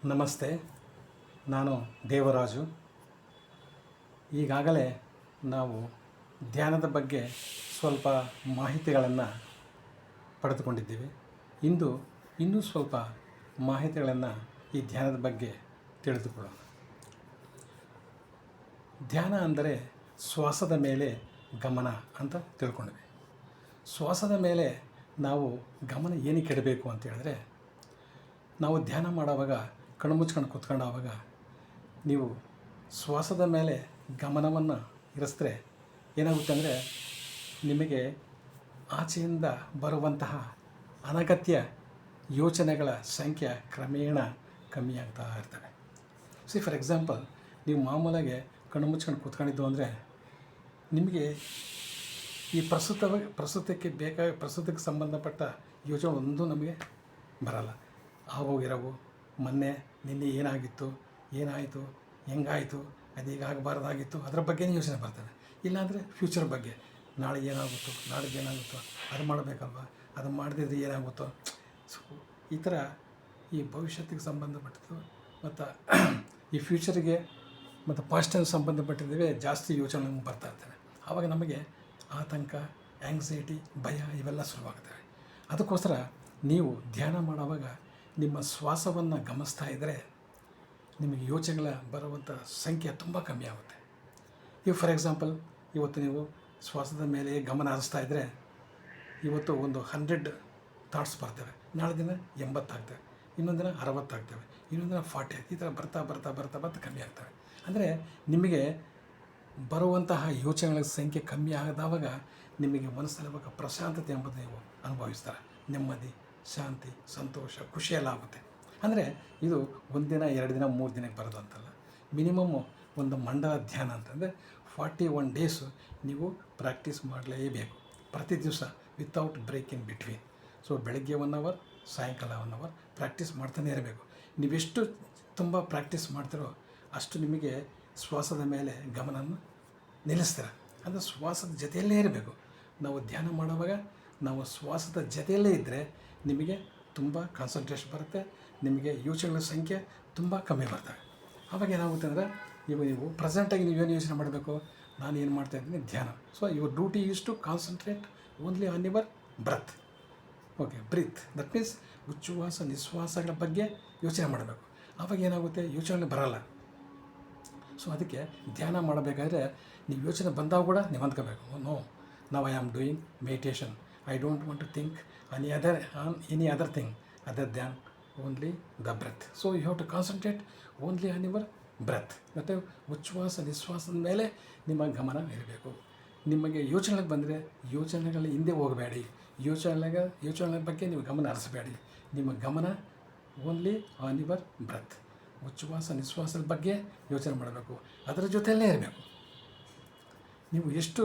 ನಮಸ್ತೆ. ನಾನು ದೇವರಾಜು. ಈಗಾಗಲೇ ನಾವು ಧ್ಯಾನದ ಬಗ್ಗೆ ಸ್ವಲ್ಪ ಮಾಹಿತಿಗಳನ್ನು ಪಡೆದುಕೊಂಡಿದ್ದೀವಿ. ಇಂದು ಇನ್ನೂ ಸ್ವಲ್ಪ ಮಾಹಿತಿಗಳನ್ನು ಈ ಧ್ಯಾನದ ಬಗ್ಗೆ ತಿಳಿದುಕೊಳ್ಳೋಣ. ಧ್ಯಾನ ಅಂದರೆ ಶ್ವಾಸದ ಮೇಲೆ ಗಮನ ಅಂತ ತಿಳ್ಕೊಂಡ್ವಿ. ಶ್ವಾಸದ ಮೇಲೆ ನಾವು ಗಮನ ಏನಕ್ಕೆ ಇಡಬೇಕು ಅಂತ ಹೇಳಿದ್ರೆ, ನಾವು ಧ್ಯಾನ ಮಾಡುವಾಗ ಕಣ್ಣು ಮುಚ್ಕೊಂಡು ಕೂತ್ಕೊಂಡಾಗ ನೀವು ಶ್ವಾಸದ ಮೇಲೆ ಗಮನವನ್ನು ಇರಿಸಿದ್ರೆ ಏನಾಗುತ್ತೆ ಅಂದರೆ, ನಿಮಗೆ ಆಚೆಯಿಂದ ಬರುವಂತಹ ಅನಗತ್ಯ ಯೋಚನೆಗಳ ಸಂಖ್ಯೆ ಕ್ರಮೇಣ ಕಮ್ಮಿ ಆಗ್ತಾ ಇರ್ತವೆ. ಫಾರ್ ಎಕ್ಸಾಂಪಲ್, ನೀವು ಮಾಮೂಲಾಗೆ ಕಣ್ಣು ಮುಚ್ಕೊಂಡು ಕೂತ್ಕೊಂಡಿದ್ದು ಅಂದರೆ ನಿಮಗೆ ಈ ಪ್ರಸ್ತುತಕ್ಕೆ ಸಂಬಂಧಪಟ್ಟ ಯೋಚನೆ ಒಂದು ನಮಗೆ ಬರಲ್ಲ. ಆಗೋಗಿರವು, ಮೊನ್ನೆ ನಿನ್ನೆ ಏನಾಯಿತು ಹೆಂಗಾಯಿತು, ಅದೀಗ ಆಗಬಾರ್ದಾಗಿತ್ತು, ಅದರ ಬಗ್ಗೆನೇ ಯೋಚನೆ ಬರ್ತದೆ. ಇಲ್ಲಾಂದರೆ ಫ್ಯೂಚರ್ ಬಗ್ಗೆ, ನಾಳೆ ಏನಾಗುತ್ತೋ ಅದು ಮಾಡಬೇಕಲ್ವ, ಅದು ಮಾಡದಿದ್ರೆ ಏನಾಗುತ್ತೋ. ಸೊ ಈ ಥರ ಈ ಭವಿಷ್ಯತ್ತಿಗೆ ಸಂಬಂಧಪಟ್ಟಿದ್ದು ಮತ್ತು ಈ ಫ್ಯೂಚರಿಗೆ ಮತ್ತು ಪಾಸ್ಟಿಗೆ ಸಂಬಂಧಪಟ್ಟಿದ್ದೇವೆ ಜಾಸ್ತಿ ಯೋಚನೆ ನಮಗೆ ಬರ್ತಾ ಇರ್ತವೆ. ಆವಾಗ ನಮಗೆ ಆತಂಕ, ಆ್ಯಂಗ್ಸೈಟಿ, ಭಯ ಇವೆಲ್ಲ ಶುರುವಾಗ್ತವೆ. ಅದಕ್ಕೋಸ್ಕರ ನೀವು ಧ್ಯಾನ ಮಾಡುವಾಗ ನಿಮ್ಮ ಶ್ವಾಸವನ್ನು ಗಮನಿಸ್ತಾ ಇದ್ದರೆ ನಿಮಗೆ ಯೋಚನೆಗಳ ಬರುವಂಥ ಸಂಖ್ಯೆ ತುಂಬ ಕಮ್ಮಿ ಆಗುತ್ತೆ. ಫಾರ್ ಎಕ್ಸಾಂಪಲ್, ಇವತ್ತು ನೀವು ಶ್ವಾಸದ ಮೇಲೆ ಗಮನ ಹರಿಸ್ತಾ ಇದ್ದರೆ ಇವತ್ತು ಒಂದು 100 ಥಾಟ್ಸ್ ಬರ್ತವೆ, ನಾಳೆ ದಿನ 80 ಆಗ್ತವೆ, ಇನ್ನೊಂದು ದಿನ 60 ಆಗ್ತವೆ, ಇನ್ನೊಂದು ದಿನ 40, ಈ ಥರ ಬರ್ತಾ ಕಮ್ಮಿ ಆಗ್ತವೆ. ಅಂದರೆ ನಿಮಗೆ ಬರುವಂತಹ ಯೋಚನೆಗಳ ಸಂಖ್ಯೆ ಕಮ್ಮಿ ಆದಾಗ ನಿಮಗೆ ಮನಸ್ಸಲ್ಲಿ ಪ್ರಶಾಂತತೆ ಎಂಬುದು ನೀವು ಅನುಭವಿಸ್ತಾರೆ. ನೆಮ್ಮದಿ, ಶಾಂತಿ, ಸಂತೋಷ, ಖುಷಿಯೆಲ್ಲ ಆಗುತ್ತೆ. ಅಂದರೆ ಇದು 1 ದಿನ 2 ದಿನ 3 ದಿನಕ್ಕೆ ಬರೋದು ಅಂತಲ್ಲ. ಮಿನಿಮಮ್ ಒಂದು ಮಂಡಲ ಧ್ಯಾನ ಅಂತಂದರೆ 41 ಡೇಸು ನೀವು ಪ್ರಾಕ್ಟೀಸ್ ಮಾಡಲೇಬೇಕು, ಪ್ರತಿ ದಿವಸ without break in between. So ಬೆಳಗ್ಗೆ 1 ಅವರ್, ಸಾಯಂಕಾಲ 1 ಅವರ್ ಪ್ರಾಕ್ಟೀಸ್ ಮಾಡ್ತಾನೆ ಇರಬೇಕು. ನೀವೆಷ್ಟು ತುಂಬ ಪ್ರಾಕ್ಟೀಸ್ ಮಾಡ್ತೀರೋ ಅಷ್ಟು ನಿಮಗೆ ಶ್ವಾಸದ ಮೇಲೆ ಗಮನವನ್ನು ನಿಲ್ಲಿಸ್ತೀರ. ಅಂದರೆ ಶ್ವಾಸದ ಜೊತೆಯಲ್ಲೇ ಇರಬೇಕು. ನಾವು ಧ್ಯಾನ ಮಾಡುವಾಗ ನಾವು ಶ್ವಾಸದ ಜೊತೆಯಲ್ಲೇ ಇದ್ದರೆ ನಿಮಗೆ ತುಂಬ ಕಾನ್ಸಂಟ್ರೇಷನ್ ಬರುತ್ತೆ, ನಿಮಗೆ ಯೋಚನೆಗಳ ಸಂಖ್ಯೆ ತುಂಬ ಕಮ್ಮಿ ಬರ್ತವೆ. ಆವಾಗ ಏನಾಗುತ್ತೆ ಅಂದರೆ, ನೀವು ಪ್ರೆಸೆಂಟಾಗಿ ನೀವೇನು ಯೋಚನೆ ಮಾಡಬೇಕು, ನಾನು ಏನು ಮಾಡ್ತಾಯಿದ್ದೀನಿ ಧ್ಯಾನ. So your duty is to concentrate only on your breath. Okay, breath, that means ಉಚ್ಛ್ವಾಸ ನಿಶ್ವಾಸಗಳ ಬಗ್ಗೆ ಯೋಚನೆ ಮಾಡಬೇಕು. ಆವಾಗ ಏನಾಗುತ್ತೆ, ಯೋಚನೆ ಬರಲ್ಲ. ಸೊ ಅದಕ್ಕೆ ಧ್ಯಾನ ಮಾಡಬೇಕಾದ್ರೆ ನೀವು ಯೋಚನೆ ಬಂದಾಗ ಕೂಡ ನೀವು ಅಂದ್ಕೋಬೇಕು, no, now I am doing meditation, I don't want to think any other thing other than only the breath. So you have to concentrate only on your breath. ಮತ್ತು ಉಚ್ಛ್ವಾಸ ನಿಶ್ವಾಸದ ಮೇಲೆ ನಿಮ್ಮ ಗಮನ ಇರಬೇಕು. ನಿಮಗೆ ಯೋಚನೆಗೆ ಬಂದರೆ ಯೋಚನೆಗಳ ಹಿಂದೆ ಹೋಗಬೇಡಿ, ಯೋಚನೆಗಳ ಬಗ್ಗೆ ನೀವು ಗಮನ ಹರಿಸಬೇಡಿ. ನಿಮ್ಮ ಗಮನ ಓನ್ಲಿ ಆನ್ ಯುವರ್ ಬ್ರೆತ್. ಉಚ್ಛ್ವಾಸ ನಿಶ್ವಾಸದ ಬಗ್ಗೆ ಯೋಚನೆ ಮಾಡಬೇಕು, ಅದರ ಜೊತೆಯಲ್ಲೇ ಇರಬೇಕು. ನೀವು ಎಷ್ಟು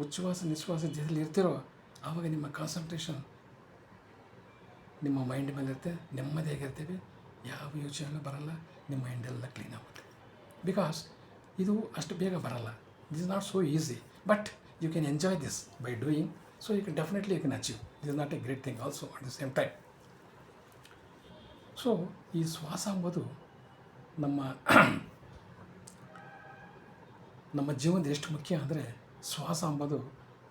ಉಚ್ಛ್ವಾಸ ನಿಶ್ವಾಸ ಜೊತೆಯಲ್ಲಿ ಇರ್ತೀರೋ ಆವಾಗ ನಿಮ್ಮ ಕಾನ್ಸಂಟ್ರೇಷನ್ ನಿಮ್ಮ ಮೈಂಡ್ ಮೇಲೆ ಇರುತ್ತೆ, ನೆಮ್ಮದಿಯಾಗಿರ್ತೀವಿ, ಯಾವ ಯೋಚನೆಗಳು ಬರಲ್ಲ, ನಿಮ್ಮ ಮೈಂಡೆಲ್ಲ ಕ್ಲೀನ್ ಆಗುತ್ತೆ. ಬಿಕಾಸ್ ಇದು ಅಷ್ಟು ಬೇಗ ಬರಲ್ಲ. This is not so easy, but you can enjoy this by doing. So you can definitely you can achieve. This is not a great thing also at the same time. So ಈ ಶ್ವಾಸ ಎಂಬುದು ನಮ್ಮ ಜೀವನದ ಎಷ್ಟು ಮುಖ್ಯ ಅಂದರೆ, ಶ್ವಾಸ ಎಂಬುದು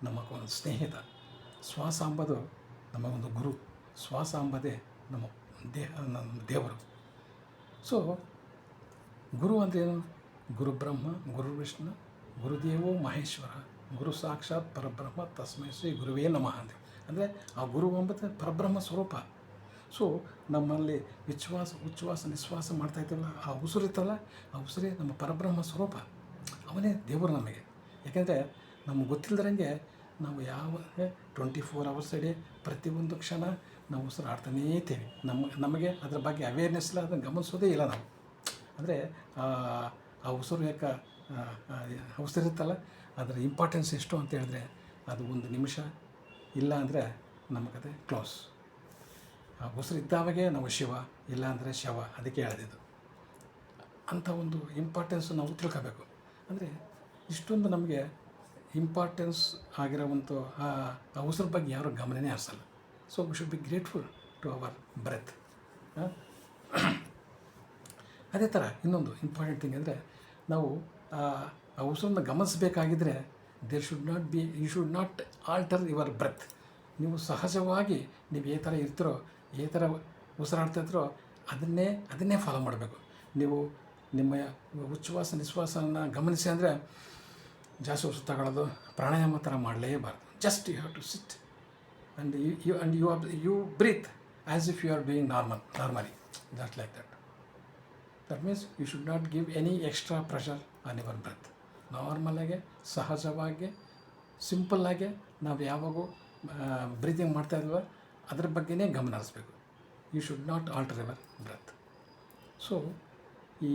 ನಮಗೊಂದು ಸ್ನೇಹಿತ, ಶ್ವಾಸ ಎಂಬುದು ನಮಗೊಂದು ಗುರು, ಶ್ವಾಸ ಎಂಬುದೇ ನಮ್ಮ ದೇವರು. ಸೊ ಗುರು ಅಂದ್ರೇನು? ಗುರು ಬ್ರಹ್ಮ, ಗುರು ವಿಷ್ಣು, ಗುರುದೇವೋ ಮಹೇಶ್ವರ, ಗುರು ಸಾಕ್ಷಾತ್ ಪರಬ್ರಹ್ಮ, ತಸ್ಮೈ ಶ್ರೀ ಗುರುವೇ ನಮಃ ಅಂತ. ಅಂದರೆ ಆ ಗುರು ಎಂಬುದು ಪರಬ್ರಹ್ಮ ಸ್ವರೂಪ. ಸೊ ನಮ್ಮಲ್ಲಿ ಉಚ್ಛ್ವಾಸ ನಿಶ್ವಾಸ ಮಾಡ್ತಾಯಿದ್ದೀವಲ್ಲ, ಆ ಉಸಿರಿತ್ತಲ್ಲ, ಆ ಉಸಿರೇ ನಮ್ಮ ಪರಬ್ರಹ್ಮ ಸ್ವರೂಪ, ಅವನೇ ದೇವರು ನಮಗೆ. ಯಾಕೆಂದರೆ ನಮ್ಗೆ ಗೊತ್ತಿಲ್ಲದಂಗೆ ನಾವು 24 hours ಡೇ ಪ್ರತಿಯೊಂದು ಕ್ಷಣ ನಾವು ಉಸಿರು ಆಡ್ತಾನೇ ಇರ್ತೀವಿ. ನಮಗೆ ಅದರ ಬಗ್ಗೆ ಅವೇರ್ನೆಸ್ ಇಲ್ಲ, ಅದನ್ನು ಗಮನಿಸೋದೇ ಇಲ್ಲ ನಾವು. ಅಂದರೆ ಆ ಉಸಿರು ಉಸಿರಿರುತ್ತಲ್ಲ, ಅದರ ಇಂಪಾರ್ಟೆನ್ಸ್ ಎಷ್ಟು ಅಂತ ಹೇಳಿದ್ರೆ, ಅದು 1 ನಿಮಿಷ ಇಲ್ಲ ಅಂದರೆ ನಮ್ಮ ಕತೆ ಕ್ಲೋಸ್. ಆ ಉಸಿರು ಇದ್ದಾವಾಗೆ ನಾವು ಶಿವ, ಇಲ್ಲ ಅಂದರೆ ಶವ. ಅದಕ್ಕೆ ಹೇಳಿದ್ದು ಅಂಥ ಒಂದು ಇಂಪಾರ್ಟೆನ್ಸು ನಾವು ತಿಳ್ಕೋಬೇಕು. ಅಂದರೆ ಇಷ್ಟೊಂದು ನಮಗೆ ಇಂಪಾರ್ಟೆನ್ಸ್ ಆಗಿರೋವಂಥ ಆ ಉಸಿರು ಬಗ್ಗೆ ಯಾರೂ ಗಮನನೇ ಹರಿಸಲ್ಲ. So we should be grateful to our breath. ಅದೇ ಥರ ಇನ್ನೊಂದು ಇಂಪಾರ್ಟೆಂಟ್ ಥಿಂಗ್ ಅಂದರೆ ನಾವು ಆ ಉಸಿರನ್ನು ಗಮನಿಸಬೇಕಾಗಿದ್ದರೆ you should not alter your breath. ನೀವು ಸಹಜವಾಗಿ ನೀವು ఏ ಥರ ಇರ್ತೀರೋ ఏ ಥರ ಉಸಿರಾಡ್ತಾ ಇರ್ತೀರೋ ಅದನ್ನೇ ಫಾಲೋ ಮಾಡಬೇಕು. ನೀವು ನಿಮ್ಮ ಉಚ್ಛ್ವಾಸ ನಿಶ್ವಾಸನ ಗಮನಿಸಿ ಅಂದರೆ ಜಾಸ್ತಿ ಉಸಿರು ತಗೊಳ್ಳೋದು ಪ್ರಾಣಾಯಾಮ ಥರ ಮಾಡಲೇಬಾರ್ದು. Just you have to sit and you breathe as if you are doing normally just like that. That means you should not give any extra pressure on your breath. ನಾರ್ಮಲಾಗೆ ಸಹಜವಾಗಿ ಸಿಂಪಲ್ಲಾಗೆ ನಾವು ಯಾವಾಗೂ ಬ್ರೀತಿಂಗ್ ಮಾಡ್ತಾಯಿದ್ವೋ ಅದ್ರ ಬಗ್ಗೆನೇ ಗಮನ ಹರಿಸ್ಬೇಕು. You should not alter your breath. So ಈ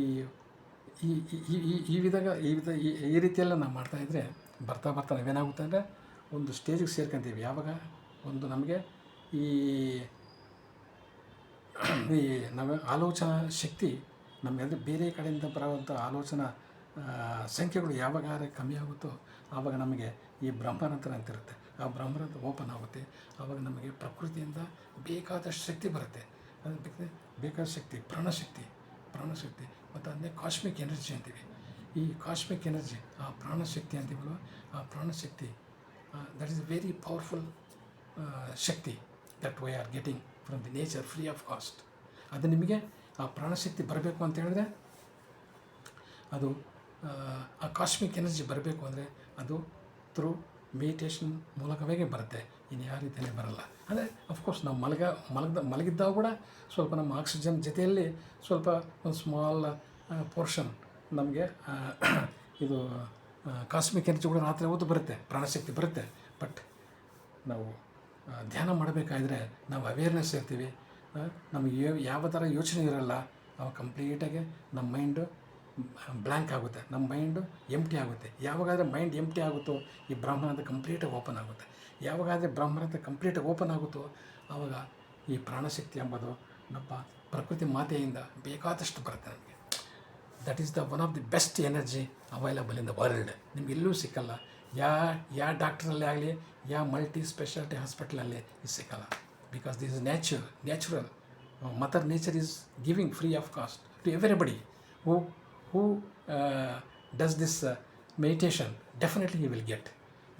ರೀತಿಯೆಲ್ಲ ನಾವು ಮಾಡ್ತಾಯಿದ್ರೆ ಬರ್ತಾ ನಾವೇನಾಗುತ್ತೆ ಅಂದರೆ ಒಂದು ಸ್ಟೇಜಿಗೆ ಸೇರ್ಕೊಂತೀವಿ. ಯಾವಾಗ ಒಂದು ನಮಗೆ ಈ ನಾವು ಆಲೋಚನಾ ಶಕ್ತಿ ನಮಗೆ ಬೇರೆ ಕಡೆಯಿಂದ ಬರುವಂಥ ಆಲೋಚನಾ ಸಂಖ್ಯೆಗಳು ಯಾವಾಗ ಕಮ್ಮಿ ಆಗುತ್ತೋ ಆವಾಗ ನಮಗೆ ಈ ಬ್ರಹ್ಮರಂಧ್ರ ಅಂತಿರುತ್ತೆ. ಆ ಬ್ರಹ್ಮರಂಧ್ರ ಓಪನ್ ಆಗುತ್ತೆ. ಆವಾಗ ನಮಗೆ ಪ್ರಕೃತಿಯಿಂದ ಬೇಕಾದಷ್ಟು ಶಕ್ತಿ ಬರುತ್ತೆ. ಅದು ಬೇಕಾದ ಶಕ್ತಿ ಪ್ರಾಣಶಕ್ತಿ ಮತ್ತು ಅದನ್ನೇ ಕಾಸ್ಮಿಕ್ ಎನರ್ಜಿ ಅಂತೀವಿ. ಈ ಕಾಸ್ಮಿಕ್ ಎನರ್ಜಿ ಆ ಪ್ರಾಣಶಕ್ತಿ ಅಂತೀವಲ್ವ, ಆ ಪ್ರಾಣಶಕ್ತಿ that is a very powerful shakti that we are getting from the nature free of cost. ಅದು ನಿಮಗೆ ಆ ಪ್ರಾಣಶಕ್ತಿ ಬರಬೇಕು ಅಂತ ಹೇಳಿದ್ರೆ ಅದು ಆ ಕಾಸ್ಮಿಕ್ ಎನರ್ಜಿ ಬರಬೇಕು ಅಂದರೆ ಅದು ಥ್ರೂ ಮೆಡಿಟೇಷನ್ ಮೂಲಕವೇ ಬರುತ್ತೆ. ಇನ್ನು ಯಾವ ರೀತಿಯೇ ಬರಲ್ಲ. ಅಂದರೆ ಅಫ್ಕೋರ್ಸ್ ನಾವು ಮಲಗಿದ್ದಾಗ ಕೂಡ ಸ್ವಲ್ಪ ನಮ್ಮ ಆಕ್ಸಿಜನ್ ಜೊತೆಯಲ್ಲಿ ಸ್ವಲ್ಪ ಒಂದು ಸ್ಮಾಲ್ ಪೋರ್ಷನ್ ನಮಗೆ ಇದು ಕಾಸ್ಮಿಕ್ ಎನರ್ಜಿ ಕೂಡ ರಾತ್ರಿ ಹೊತ್ತು ಬರುತ್ತೆ, ಪ್ರಾಣಶಕ್ತಿ ಬರುತ್ತೆ. ಬಟ್ ನಾವು ಧ್ಯಾನ ಮಾಡಬೇಕಾದ್ರೆ ನಾವು ಅವೇರ್ನೆಸ್ ಇರ್ತೀವಿ. ನಮಗೆ ಯಾವ ಥರ ಯೋಚನೆ ಇರೋಲ್ಲ. ಅವಾಗ ಕಂಪ್ಲೀಟಾಗಿ ನಮ್ಮ ಮೈಂಡು ಬ್ಲ್ಯಾಂಕ್ ಆಗುತ್ತೆ, ನಮ್ಮ ಮೈಂಡು ಎಂಪ್ಟಿ ಆಗುತ್ತೆ. ಯಾವಾಗಾದರೆ ಮೈಂಡ್ ಎಂಪ್ಟಿ ಆಗುತ್ತೋ ಈ ಬ್ರಹ್ಮಾನಂದ ಕಂಪ್ಲೀಟಾಗಿ ಓಪನ್ ಆಗುತ್ತೆ. ಯಾವಾಗಾದರೆ ಬ್ರಹ್ಮಾನಂದ ಕಂಪ್ಲೀಟಾಗಿ ಓಪನ್ ಆಗುತ್ತೋ ಆವಾಗ ಈ ಪ್ರಾಣಶಕ್ತಿ ಎಂಬುದು ನಮ್ಮ ಪ್ರಕೃತಿ ಮಾತೆಯಿಂದ ಬೇಕಾದಷ್ಟು ಬರುತ್ತೆ ನಮಗೆ. That is the one of the best energy available in the world. ನಿಮ್ಗೆ ಎಲ್ಲೂ ಸಿಕ್ಕಲ್ಲ. ಯಾವ ಡಾಕ್ಟ್ರಲ್ಲೇ ಆಗಲಿ, ಯಾವ ಮಲ್ಟಿ ಸ್ಪೆಷಾಲಿಟಿ ಹಾಸ್ಪಿಟ್ಲಲ್ಲಿ ಇದು ಸಿಕ್ಕಲ್ಲ. Because this is natural. Mother nature is giving free of cost to everybody who does this meditation. Definitely he will get.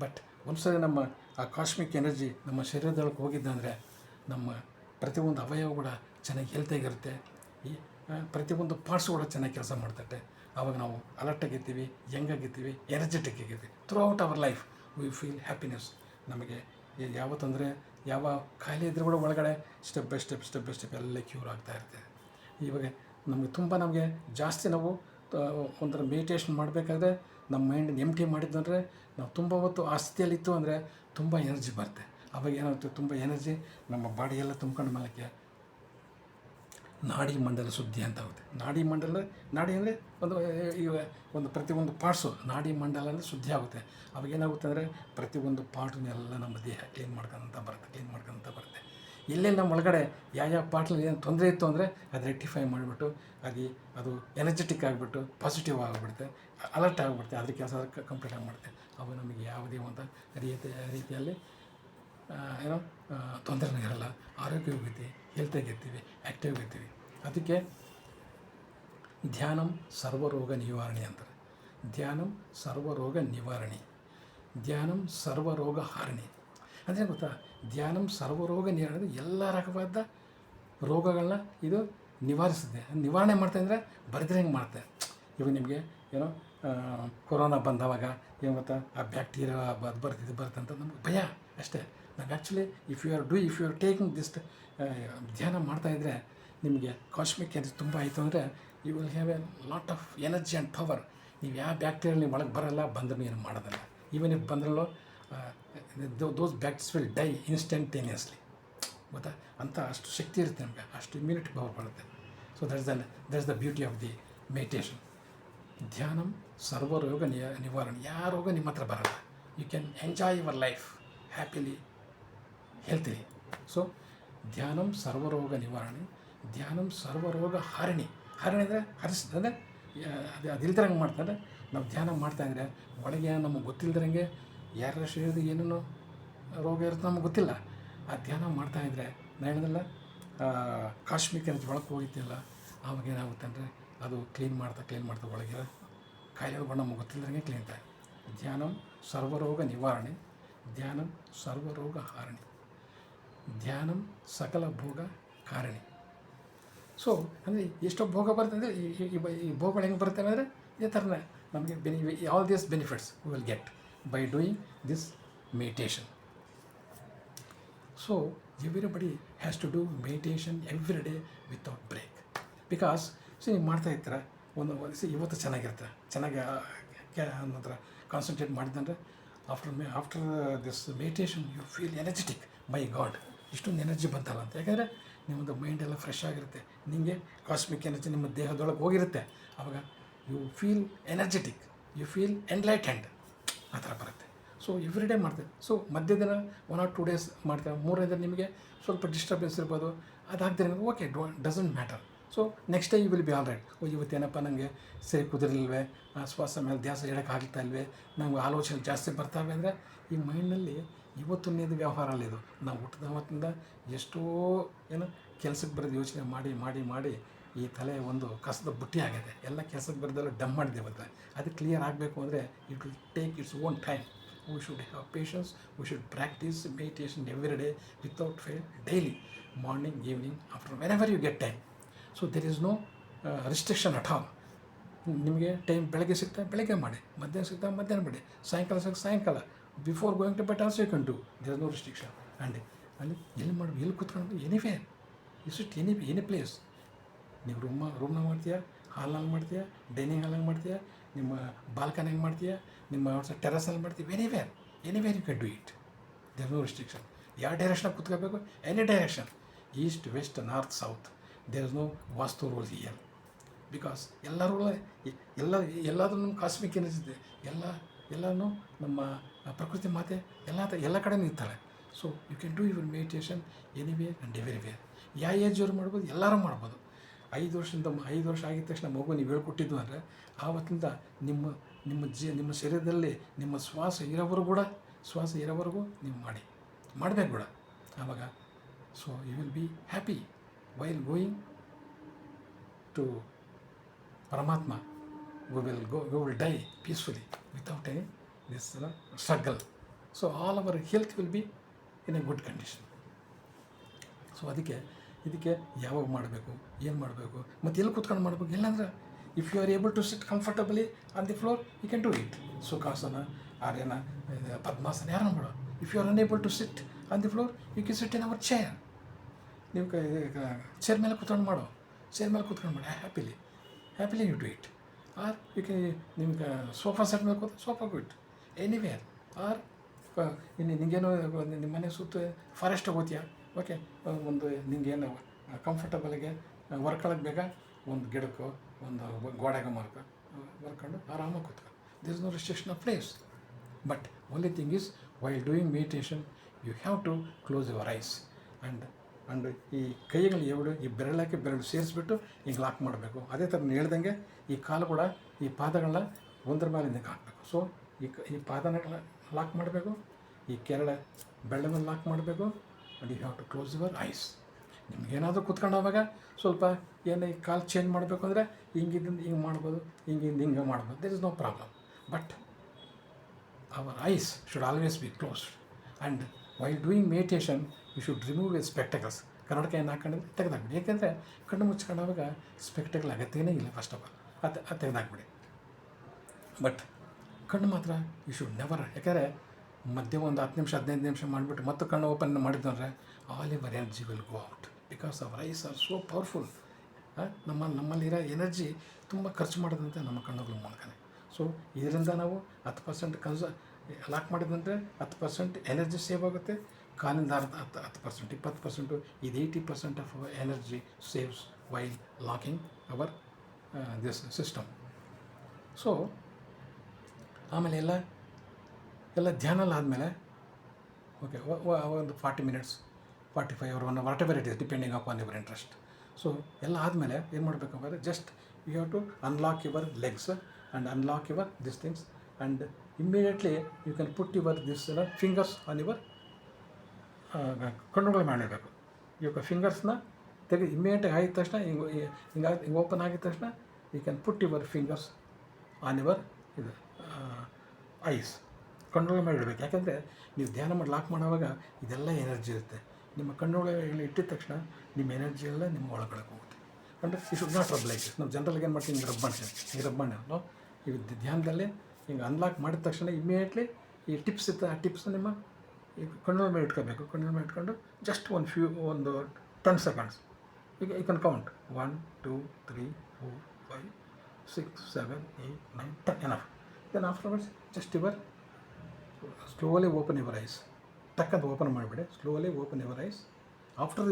But ಒಂದ್ಸರಿ ನಮ್ಮ ಆ ಕಾಸ್ಮಿಕ್ ಎನರ್ಜಿ ನಮ್ಮ ಶರೀರದೊಳಗೆ ಹೋಗಿದ್ದಂದರೆ ನಮ್ಮ ಪ್ರತಿಯೊಂದು ಅವಯವ ಕೂಡ ಚೆನ್ನಾಗಿ ಹೆಲ್ತಾಗಿರುತ್ತೆ. ಈ ಪ್ರತಿಯೊಂದು ಪಾರ್ಟ್ಸ್ ಕೂಡ ಚೆನ್ನಾಗಿ ಕೆಲಸ ಮಾಡ್ತಟ್ಟೆ. ಆವಾಗ ನಾವು ಅಲರ್ಟಾಗಿರ್ತೀವಿ, ಯಂಗಾಗಿರ್ತೀವಿ, ಎನರ್ಜೆಟಿಕ್ ಆಗಿರ್ತೀವಿ. Through out our life we feel happiness. ನಮಗೆ ಯಾವ ತೊಂದರೆ ಯಾವ ಖಾಲಿ ಇದ್ರೂ ಕೂಡ ಒಳಗಡೆ ಸ್ಟೆಪ್ ಬೈ ಸ್ಟೆಪ್ ಎಲ್ಲ ಕ್ಯೂರ್ ಆಗ್ತಾ ಇರುತ್ತೆ. ಇವಾಗ ನಮಗೆ ಜಾಸ್ತಿ ನಾವು ಒಂಥರ ಮೆಡಿಟೇಷನ್ ಮಾಡಬೇಕಾದ್ರೆ ನಮ್ಮ ಮೈಂಡನ್ನು ಎಂಟಿ ಮಾಡಿದ್ದಂದರೆ ನಾವು ತುಂಬ ಹೊತ್ತು ಆ ಸ್ಥಿತಿಯಲ್ಲಿತ್ತು ಅಂದರೆ ತುಂಬ ಎನರ್ಜಿ ಬರುತ್ತೆ. ಆವಾಗ ಏನಾಗುತ್ತೆ, ತುಂಬ ಎನರ್ಜಿ ನಮ್ಮ ಬಾಡಿಯೆಲ್ಲ ತುಂಬ್ಕೊಂಡು ಮೇಲಕ್ಕೆ ನಾಡಿ ಮಂಡಲ ಶುದ್ಧಿ ಅಂತ ಆಗುತ್ತೆ. ನಾಡಿ ಅಂದರೆ ಒಂದು ಪ್ರತಿಯೊಂದು ಪಾರ್ಟ್ಸು ನಾಡಿ ಮಂಡಲ ಅಂದರೆ ಶುದ್ಧಿ ಆಗುತ್ತೆ. ಅವಾಗ ಏನಾಗುತ್ತೆ ಅಂದರೆ ಪ್ರತಿಯೊಂದು ಪಾರ್ಟನ್ನೆಲ್ಲ ನಮ್ಮ ದೇಹ ಕ್ಲೀನ್ ಮಾಡ್ಕೊಂತ ಬರುತ್ತೆ. ಎಲ್ಲೆಲ್ಲಿ ನಮ್ಮ ಒಳಗಡೆ ಯಾವ ಪಾರ್ಟ್ಲಿ ಏನು ತೊಂದರೆ ಇತ್ತು ಅಂದರೆ ಅದು ರೆಕ್ಟಿಫೈ ಮಾಡಿಬಿಟ್ಟು ಅದು ಎನರ್ಜೆಟಿಕ್ ಆಗಿಬಿಟ್ಟು ಪಾಸಿಟಿವ್ ಆಗಿಬಿಡುತ್ತೆ, ಅಲರ್ಟ್ ಆಗಿಬಿಡುತ್ತೆ, ಅದ್ರ ಕೆಲಸ ಕಂಪ್ಲೀಟ್ ಆಗಿಬಿಡುತ್ತೆ. ಅವಾಗ ನಮಗೆ ಯಾವುದೇ ಒಂದು ರೀತಿಯಲ್ಲಿ ತೊಂದರೆನೂ ಇರಲ್ಲ, ಆರೋಗ್ಯವಾಗಿರ್ತೀವಿ, ಹೆಲ್ತಾಗಿರ್ತೀವಿ, ಆ್ಯಕ್ಟಿವ್ ಇರ್ತೀವಿ. ಅದಕ್ಕೆ ಧ್ಯಾನಂ ಸರ್ವರೋಗ ನಿವಾರಣೆ ಅಂತಾರೆ. ಧ್ಯಾನಂ ಸರ್ವರೋಗ ನಿವಾರಣೆ, ಧ್ಯಾನಂ ಸರ್ವರೋಗ ಹಾರಣೆ. ಅಂದರೆ ಗೊತ್ತಾ, ಧ್ಯಾನಂ ಸರ್ವರೋಗ ನಿವಾರಣೆ ಎಲ್ಲ ರಕವಾದ ರೋಗಗಳನ್ನ ಇದು ನಿವಾರಿಸುತ್ತೆ. ನಿವಾರಣೆ ಮಾಡ್ತಾಯಿದ್ರೆ ಬರೆದ್ರೆ ಹೆಂಗೆ ಮಾಡುತ್ತೆ. ಇವಾಗ ನಿಮಗೆ ಕೊರೋನಾ ಬಂದವಾಗ ಏನು ಗೊತ್ತಾ, ಆ ಬ್ಯಾಕ್ಟೀರಿಯಾ ಅದು ಬರುತ್ತೆ ಅಂತ ನಮ್ಗೆ ಭಯ ಅಷ್ಟೇ. ನಾವು actually if you are taking this ಧ್ಯಾನ ಮಾಡ್ತಾಯಿದ್ರೆ ನಿಮಗೆ ಕಾಸ್ಮಿಕ್ ಎನರ್ಜಿ ತುಂಬ ಆಯಿತು ಅಂದರೆ you will have a lot of energy and power. ನೀವು ಯಾವ ಬ್ಯಾಕ್ಟೀರಿಯಾ ನೀವು ಒಳಗೆ ಬರೋಲ್ಲ, ಬಂದರೂ ಏನು ಮಾಡೋದಲ್ಲ. ಈವನ್ ಇಫ್ ಬಂದ್ರಲ್ಲೋ those bacteria will die instantaneously. ಗೊತ್ತಾ, ಅಂತ ಅಷ್ಟು ಶಕ್ತಿ ಇರುತ್ತೆ ನಮಗೆ, ಅಷ್ಟು ಇಮ್ಯುನಿಟಿ ಪವರ್ ಬರುತ್ತೆ. So that's the beauty of the meditation. ಧ್ಯಾನಂ ಸರ್ವರೋಗ ನಿವಾರಣೆ. ಯಾವ ರೋಗ ನಿಮ್ಮ ಹತ್ರ ಬರಲ್ಲ. You can enjoy your life happily, healthily. So ಧ್ಯಾನಂ ಸರ್ವರೋಗ ನಿವಾರಣೆ, ಧ್ಯಾನಂ ಸರ್ವರೋಗ ಹಾರಣಿ. ಅಂದರೆ ಹರಿಸಿದ್ರೆ ಅದು ಇಲ್ದಿರಂಗೆ ಮಾಡ್ತಾರೆ. ನಾವು ಧ್ಯಾನ ಮಾಡ್ತಾಯಿದ್ರೆ ಒಳಗೆ ನಮಗೆ ಗೊತ್ತಿಲ್ದಿರಂಗೆ ಯಾರ ಶರೀರದ ಏನೇನೋ ರೋಗ ಇರುತ್ತೆ ನಮಗೆ ಗೊತ್ತಿಲ್ಲ. ಆ ಧ್ಯಾನ ಮಾಡ್ತಾಯಿದ್ರೆ ನಾನು ಹೇಳಿದ್ನಲ್ಲ, ಕಾಸ್ಮಿಕ್ ಎನರ್ಜಿ ಒಳಗೆ ಹೋಗಿತ್ತಿಲ್ಲ, ಆವಾಗ ಏನಾಗುತ್ತೆ ಅಂದರೆ ಅದು ಕ್ಲೀನ್ ಮಾಡ್ತಾ ಒಳಗಿರೋ ಕಾಯಿಲೆಗಳು ನಮಗೆ ಗೊತ್ತಿಲ್ಲದಂಗೆ ಕ್ಲೀನ್ ಆಗಿ. ಧ್ಯಾನಂ ಸರ್ವರೋಗ ನಿವಾರಣೆ, ಧ್ಯಾನಂ ಸರ್ವರೋಗ ಹಾರಣೆ, ಧ್ಯಾನಂ ಸಕಲ ಭೋಗ ಕಾರಣಿ. ಸೊ ಅಂದರೆ ಎಷ್ಟೋ ಭೋಗ ಬರ್ತದೆ ಅಂದರೆ ಈ ಭೋಗಗಳು ಹೆಂಗೆ ಬರ್ತವೆ ಅಂದರೆ ಇದೇ ಥರನೇ ನಮಗೆ all this benefits we will get by doing this meditation. So everybody has to do meditation every day without break. Because ನೀವು ಮಾಡ್ತಾ ಇರ್ತೀರ ಇವತ್ತು ಚೆನ್ನಾಗಿ ಅನ್ನೋದ್ರ ಕಾನ್ಸಂಟ್ರೇಟ್ ಮಾಡಿದಂದ್ರೆ after this meditation you feel energetic. My god, ಇಷ್ಟೊಂದು ಎನರ್ಜಿ ಬಂತಲ್ಲ ಅಂತ. ಯಾಕಂದರೆ ನಿಮ್ಮದು ಮೈಂಡ್ ಎಲ್ಲ ಫ್ರೆಶ್ ಆಗಿರುತ್ತೆ, ನಿಮಗೆ ಕಾಸ್ಮಿಕ್ ಎನರ್ಜಿ ನಿಮ್ಮ ದೇಹದೊಳಗೆ ಹೋಗಿರುತ್ತೆ. ಆವಾಗ you feel energetic, you feel enlightened, ಆ ಥರ ಬರುತ್ತೆ. ಸೊ ಎವ್ರಿ ಡೇ ಮಾಡ್ತೇವೆ. ಸೊ ಮಧ್ಯದಿನ 1 or 2 days ಮಾಡ್ತೇವೆ. 3ನೇ ದಿನ ನಿಮಗೆ ಸ್ವಲ್ಪ ಡಿಸ್ಟರ್ಬೆನ್ಸ್ ಇರ್ಬೋದು, ಅದಾಗ್ತದೆ ನಿಮಗೆ okay, doesn't matter. So next day you will be all right. ಇವತ್ತೇನಪ್ಪ ನನಗೆ ಸರಿ ಕುದುರಿಲ್ವೇ, ಶ್ವಾಸ ಮೇಲೆ ಧ್ಯಾಸ ಹೇಳೋಕ್ಕಾಗ್ತಾ ಇಲ್ವೇ, ನಮ್ಗೆ ಆಲೋಚನೆ ಜಾಸ್ತಿ ಬರ್ತಾವೆ ಅಂದರೆ ಈ ಮೈಂಡ್ನಲ್ಲಿ ಇವತ್ತಿನದು ವ್ಯವಹಾರ ಅಲ್ಲ ಇದು. ನಾವು ಹುಟ್ಟಿದ ಅವತ್ತಿಂದ ಎಷ್ಟೋ ಕೆಲಸಕ್ಕೆ ಬರೋದು ಯೋಚನೆ ಮಾಡಿ ಈ ತಲೆ ಒಂದು ಕಸದ ಬುಟ್ಟಿ ಆಗಿದೆ. ಎಲ್ಲ ಕೆಲಸಕ್ಕೆ ಬರೋದೆಲ್ಲ ಡಮ್ ಮಾಡಿದೆ ಮತ್ತೆ. ಅದು ಕ್ಲಿಯರ್ ಆಗಬೇಕು ಅಂದರೆ it will take its own time. We should have patience, we should practice meditation every day without fail, daily, morning, evening, after, whenever you get time. So there is no restriction at all. ನಿಮಗೆ time ಬೆಳಗ್ಗೆ ಸಿಗ್ತಾ ಬೆಳಗ್ಗೆ ಮಾಡಿ, ಮಧ್ಯಾಹ್ನ ಸಿಗ್ತಾ ಮಧ್ಯಾಹ್ನ ಮಾಡಿ, ಸಾಯಂಕಾಲ before going to bed also you can do. There is no restriction. And ಅಲ್ಲಿ ಎಲ್ಲಿ ಕೂತ್ಕೊಂಡು anywhere you sit any place. ನೀವು ರೂಮ್ನಾಗ ಮಾಡ್ತೀಯಾ, ಹಾಲ್ನಲ್ಲಿ ಮಾಡ್ತೀಯಾ, ಡೈನಿಂಗ್ ಹಾಲ್ನಾಗ ಮಾಡ್ತೀಯಾ, ನಿಮ್ಮ ಬಾಲ್ಕನಿಗೆ ಮಾಡ್ತೀಯಾ, ನಿಮ್ಮ ಟೆರಸಲ್ಲಿ ಮಾಡ್ತೀವಿ, anywhere you can do it. There no restriction. ಯಾವ ಡೈರೆಕ್ಷನಾಗ ಕೂತ್ಕೋಬೇಕು, any direction, east west north south. There is no vastu rules here. Because ಎಲ್ಲದೂ ನಮ್ಮ ಕಾಸ್ಮಿಕ್ ಎನರ್ಜಿ ಇದೆ. ಎಲ್ಲನೂ ನಮ್ಮ ಪ್ರಕೃತಿ ಮಾತೆ ಎಲ್ಲ ಕಡೆನೂ ಇರ್ತಾಳೆ. So you can do your meditation anywhere and everywhere. ಯಾವ ಏಜವ್ರು ಮಾಡ್ಬೋದು, ಎಲ್ಲರೂ ಮಾಡ್ಬೋದು. 5 ವರ್ಷ ಆಗಿದ ತಕ್ಷಣ ಮಗು ನೀವು ಹೇಳ್ಕೊಟ್ಟಿದ್ದು ಅಂದರೆ ಆವತ್ತಿಂದ ನಿಮ್ಮ ಶರೀರದಲ್ಲಿ ನಿಮ್ಮ ಶ್ವಾಸ ಇರೋವರೆಗೂ ನೀವು ಮಾಡಬೇಕು ಕೂಡ. ಆವಾಗ so you will be happy while going to Paramatma. We will die peacefully without any this struggle. So all our health will be in a good condition. So ಇದಕ್ಕೆ ಯಾವಾಗ ಮಾಡಬೇಕು, ಏನು ಮಾಡಬೇಕು, ಮತ್ತು ಎಲ್ಲಿ ಕೂತ್ಕೊಂಡು ಮಾಡಬೇಕು. ಇಲ್ಲಾಂದ್ರೆ if you are able to sit comfortably on the floor you can do it. ಸುಖಾಸನ, ಆರ್ಯನ, ಪದ್ಮಾಸನ, ಯಾರನ್ನ ಮಾಡೋ. If you are unable to sit on the floor you can sit in our chair. ನೀವು ಚೇರ್ ಮೇಲೆ ಕೂತ್ಕೊಂಡು ಮಾಡೋ, happily you do it. Or you can ನಿಮ್ಗೆ ಸೋಫಾ ಸೆಟ್ ಮೇಲೆ ಸೋಫಾ ಇಟ್ ಎನಿವೇರ್. ಆರ್ ನಿಮಗೇನೋ ನಿಮ್ಮ ಮನೆ ಸುತ್ತ ಫಾರೆಸ್ಟಿಗೆ ಹೋಗ್ತೀಯಾ, ಓಕೆ, ಒಂದು ನಿಮಗೇನು ಕಂಫರ್ಟಬಲ್ಗೆ ವರ್ಕೊಳ್ಳೋಕೆ ಬೇಕಾ, ಒಂದು ಗಿಡಕ್ಕೋ ಒಂದು ಗೋಡೆಗೆ ವರ್ಕೊಂಡು ಆರಾಮಾಗಿ ಕೂತ್ಕೊ. There is no restriction of place. But only thing is while doing meditation you have to close your eyes. And ಈ ಕೈಗಳು ಈ ಬೆರಳು ಸೇರಿಸ್ಬಿಟ್ಟು ಹಿಂಗೆ ಲಾಕ್ ಮಾಡಬೇಕು. ಅದೇ ಥರ ನೀವು ಹೇಳ್ದಂಗೆ ಈ ಕಾಲು ಕೂಡ ಈ ಪಾದಗಳನ್ನ ಒಂದರ ಮೇಲೆ ಹಿಂದಕ್ಕೆ ಹಾಕಬೇಕು. ಸೊ ಈ ಪಾದನ ಲಾಕ್ ಮಾಡಬೇಕು, ಈ ಬೆರಳ ಮೇಲೆ ಲಾಕ್ ಮಾಡಬೇಕು. And you have to close your eyes. ನಿಮ್ಗೇನಾದರೂ ಕೂತ್ಕೊಂಡು ಹೋದಾಗ ಸ್ವಲ್ಪ ಏನು ಈ ಕಾಲು ಚೇಂಜ್ ಮಾಡಬೇಕು ಅಂದರೆ ಹಿಂಗೆ ಮಾಡ್ಬೋದು, ಹಿಂಗೆ ಮಾಡ್ಬೋದು. There is no problem. But our eyes should always be closed. And while doing meditation you should remove a spectacles. ಕನ್ನಡಕ ಏನು ಹಾಕೊಂಡಿದ್ರೆ ತೆಗೆದಾಕ್ಬಿಡಿ. ಯಾಕೆಂದರೆ ಕಣ್ಣು ಮುಚ್ಕೊಂಡಾಗ ಸ್ಪೆಕ್ಟಕಲ್ ಅಗತ್ಯನೇ ಇಲ್ಲ. ಫಸ್ಟ್ ಆಫ್ ಆಲ್ ಅದು ತೆಗೆದಾಕ್ಬಿಡಿ. ಬಟ್ ಕಣ್ಣು ಮಾತ್ರ ಯು ಶುಡ್ ನೆವರ್. ಯಾಕೆಂದರೆ ಮಧ್ಯೆ ಒಂದು 10 ನಿಮಿಷ 15 ನಿಮಿಷ ಮಾಡಿಬಿಟ್ಟು ಮತ್ತು ಕಣ್ಣು ಓಪನ್ ಮಾಡಿದ್ದು ಅಂದರೆ all your energy will go out. Because our eyes are so powerful. ನಮ್ಮಲ್ಲಿರೋ ಎನರ್ಜಿ ತುಂಬ ಖರ್ಚು ಮಾಡೋದಂತೆ ನಮ್ಮ ಕಣ್ಣುಗಳ ಮೂಲಕನೇ. ಸೊ ಇದರಿಂದ ನಾವು 10% ಲಾಕ್ ಮಾಡಿದಂದರೆ 10% ಎನರ್ಜಿ ಸೇವ್ ಆಗುತ್ತೆ. ಕಾಲಿಂದ 10%, 20%, ಇದು 80% of our energy saves while locking our this system. So ಆಮೇಲೆ ಎಲ್ಲ ಧ್ಯಾನ ಆದಮೇಲೆ ಓಕೆ ಒಂದು 40 minutes 45 or 1 hour whatever it is depending upon your interest. So ಎಲ್ಲ ಆದಮೇಲೆ ಏನು ಮಾಡಬೇಕಂದ್ರೆ just you have to unlock your legs and unlock your this things and immediately you can put your this fingers on your ಕಣ್ಣುಗಳು ಮಾಡಿರಬೇಕು. ಇವಾಗ ಫಿಂಗರ್ಸ್ನ ತೆಗೆದು ಇಮ್ಮಿಡಿಯೇಟಾಗಿ ಆಗಿದ ತಕ್ಷಣ ಹಿಂಗೆ ಓಪನ್ ಆಗಿದ ತಕ್ಷಣ you can put your fingers on your ಇದು ಐಸ್ ಕಣ್ಣೊಳಗೆ ಮಾಡಿ ಇಡಬೇಕು. ಯಾಕಂದರೆ ನೀವು ಧ್ಯಾನ ಮಾಡಿ ಲಾಕ್ ಮಾಡುವಾಗ ಇದೆಲ್ಲ ಎನರ್ಜಿ ಇರುತ್ತೆ. ನಿಮ್ಮ ಕಣ್ಣೊಳಗೆ ಇಟ್ಟಿದ ತಕ್ಷಣ ನಿಮ್ಮ ಎನರ್ಜಿ ಎಲ್ಲ ನಿಮ್ಮ ಒಳಗಡೆ ಹೋಗುತ್ತೆ. ಅಂದರೆ you should not rub like. ನಾವು ಜನರಲ್ಗೆ ಏನು ಮಾಡ್ತೀವಿ, ಹಿಂಗೆ ರಬ್ ಮಾಡ್ತೀವಿ, ಹಿಂಗೆ ರಬ್ ಮಾಡಿ ನಾವು ಈ ಧ್ಯಾನದಲ್ಲಿ ಹಿಂಗೆ ಅನ್ಲಾಕ್ ಮಾಡಿದ ತಕ್ಷಣ ಇಮಿಡಿಯೇಟ್ಲಿ ಈ ಟಿಪ್ಸ್ ಇತ್ತು, ಆ ಟಿಪ್ಸ್ನ ನಿಮ್ಮ ಈ ಕಣ್ಣೊಳ ಮೇಲೆ ಇಟ್ಕೋಬೇಕು. ಕಣ್ಣೊಳ ಮೇಲೆ ಇಟ್ಕೊಂಡು ಜಸ್ಟ್ ಒಂದು 10 seconds ಈಗ you can count 1 2 3 4 5 6 7 8 9 10 enough. Then afterwards just your slowly open your eyes. ಟಕ್ಕಂತ ಓಪನ್ ಮಾಡಿಬಿಡಿ, slowly open your eyes. After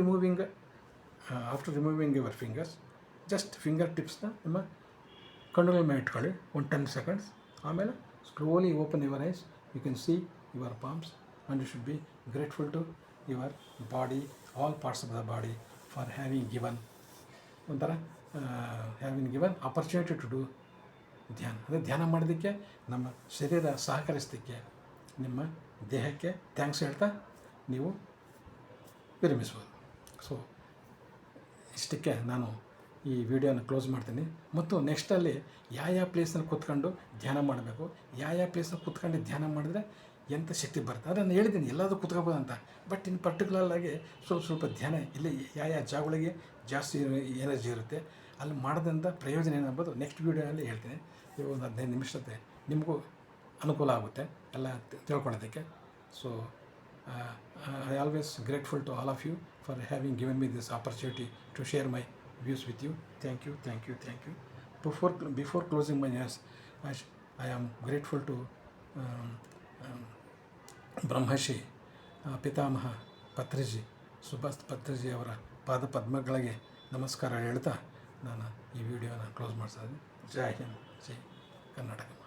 removing your fingers, just finger ಟಿಪ್ಸ್ನ ನಿಮ್ಮ ಕಣ್ಣುಗಳ ಮೇಲೆ ಇಟ್ಕೊಳ್ಳಿ ಒಂದು 10 seconds. ಆಮೇಲೆ slowly open your eyes. You can see your palms and you should be grateful to your body, all parts of the body for having given opportunity to do dhyana. ಅದೇ ಧ್ಯಾನ ಮಾಡೋದಕ್ಕೆ ನಮ್ಮ ಶರೀರ ಸಹಕರಿಸೋದಕ್ಕೆ ನಿಮ್ಮ ದೇಹಕ್ಕೆ ಥ್ಯಾಂಕ್ಸ್ ಹೇಳ್ತಾ ನೀವು ವಿರಮಿಸ್ಬೋದು. ಸೊ ಇಷ್ಟಕ್ಕೆ ನಾನು ಈ ವಿಡಿಯೋನ ಕ್ಲೋಸ್ ಮಾಡ್ತೀನಿ. ಮತ್ತು ನೆಕ್ಸ್ಟಲ್ಲಿ ಯಾವ ಪ್ಲೇಸ್ನಲ್ಲಿ ಕೂತ್ಕೊಂಡು ಧ್ಯಾನ ಮಾಡಬೇಕು, ಯಾವ ಪ್ಲೇಸ್ನಲ್ಲಿ ಕೂತ್ಕೊಂಡು ಧ್ಯಾನ ಮಾಡಿದ್ರೆ ಎಂಥ ಶಕ್ತಿ ಬರುತ್ತೆ ಅದು ನಾನು ಹೇಳಿದ್ದೀನಿ. ಎಲ್ಲಾದರೂ ಕೂತ್ಕೋಬೋದು ಅಂತ, ಬಟ್ ಇನ್ ಪರ್ಟಿಕ್ಯುಲರಾಗಿ ಸ್ವಲ್ಪ ಧ್ಯಾನ ಇಲ್ಲಿ ಯಾವ ಜಾಗಗಳಿಗೆ ಜಾಸ್ತಿ ಎನರ್ಜಿ ಇರುತ್ತೆ ಅಲ್ಲಿ ಮಾಡೋದ್ರಿಂದ ಪ್ರಯೋಜನ ಏನಾಗ್ಬೋದು ನೆಕ್ಸ್ಟ್ ವೀಡಿಯೋನಲ್ಲಿ ಹೇಳ್ತೀನಿ. ಇವಾಗ ಒಂದು 15 ನಿಮಿಷತೆ ನಿಮಗೂ ಅನುಕೂಲ ಆಗುತ್ತೆ ಎಲ್ಲ ತಿಳ್ಕೊಳ್ಳೋದಕ್ಕೆ. So I always grateful to all of you for having given me this opportunity to share my views with you. Thank you. Before closing my ears, I am grateful to ಬ್ರಹ್ಮರ್ಷಿ ಪಿತಾಮಹ ಪತ್ರಿಜಿ, ಸುಭಾಷ್ ಪತ್ರಿಜಿ ಅವರ ಪಾದ ಪದ್ಮಗಳಿಗೆ ನಮಸ್ಕಾರ ಹೇಳ್ತಾ ನಾನು ಈ ವಿಡಿಯೋನ ಕ್ಲೋಸ್ ಮಾಡ್ತಾ ಇದ್ದೀನಿ. ಜೈ ಹಿಂದ್, ಜೈ ಕರ್ನಾಟಕ.